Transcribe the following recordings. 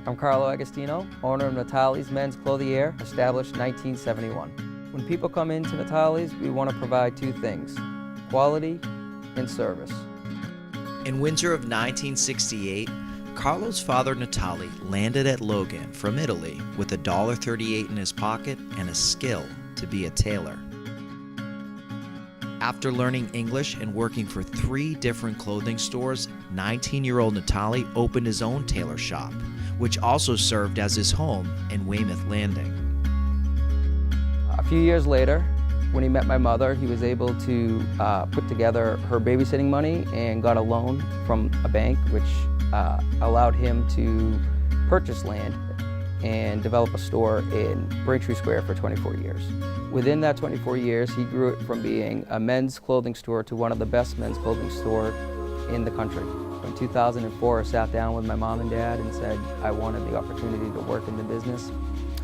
I'm Carlo Agostino, owner of Natale's Men's Clothier, established 1971. When people come into Natale's, we want to provide two things: quality and service. In winter of 1968, Carlo's father Natale landed at Logan from Italy with $1.38 in his pocket and a skill to be a tailor. After learning English and working for 3 different clothing stores, 19-year-old Natale opened his own tailor shop, which also served as his home in Weymouth Landing. A few years later, when he met my mother, he was able to put together her babysitting money and got a loan from a bank, which allowed him to purchase land and develop a store in Braintree Square for 24 years. Within that 24 years, he grew it from being a men's clothing store to one of the best men's clothing stores in the country. In 2004, I sat down with my mom and dad and said I wanted the opportunity to work in the business.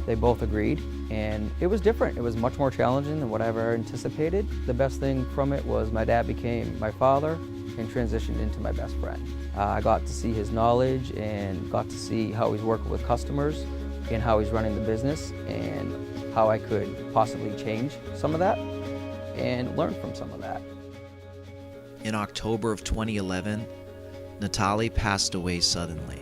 They both agreed, and it was different. It was much more challenging than what I ever anticipated. The best thing from it was my dad became my father and transitioned into my best friend. I got to see his knowledge and got to see how he's working with customers and how he's running the business and how I could possibly change some of that and learn from some of that. In October of 2011, Natale passed away suddenly.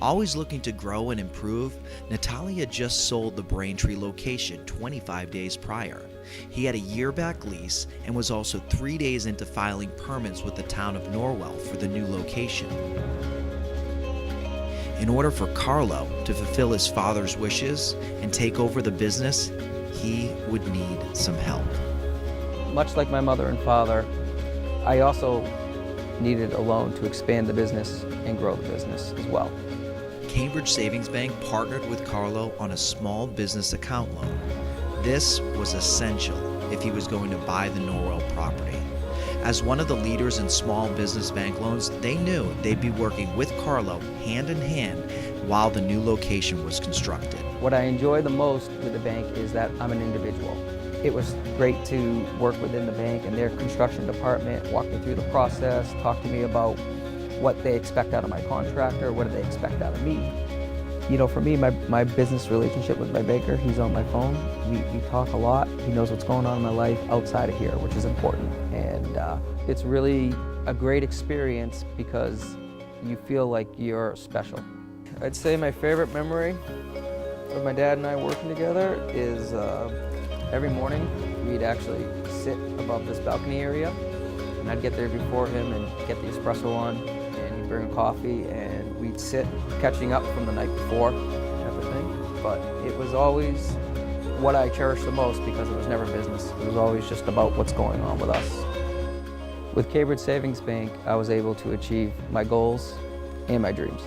Always looking to grow and improve, Natale had just sold the Braintree location 25 days prior. He had a year-back lease and was also 3 days into filing permits with the town of Norwell for the new location. In order for Carlo to fulfill his father's wishes and take over the business, he would need some help. Much like my mother and father, I also needed a loan to expand the business and grow the business as well. Cambridge Savings Bank partnered with Carlo on a small business account loan. This was essential if he was going to buy the Norwell property. As one of the leaders in small business bank loans, they knew they'd be working with Carlo hand in hand while the new location was constructed. What I enjoy the most with the bank is that I'm an individual. It was great to work within the bank and their construction department, walk me through the process, talk to me about what they expect out of my contractor, what do they expect out of me. You know, for me, my business relationship with my banker, he's on my phone. We talk a lot. He knows what's going on in my life outside of here, which is important. And it's really a great experience because you feel like you're special. I'd say my favorite memory of my dad and I working together is every morning we'd actually sit above this balcony area, and I'd get there before him and get the espresso on, and he'd bring a coffee, and we'd sit catching up from the night before and everything. But it was always what I cherished the most because it was never business. It was always just about what's going on with us. With Cambridge Savings Bank, I was able to achieve my goals and my dreams.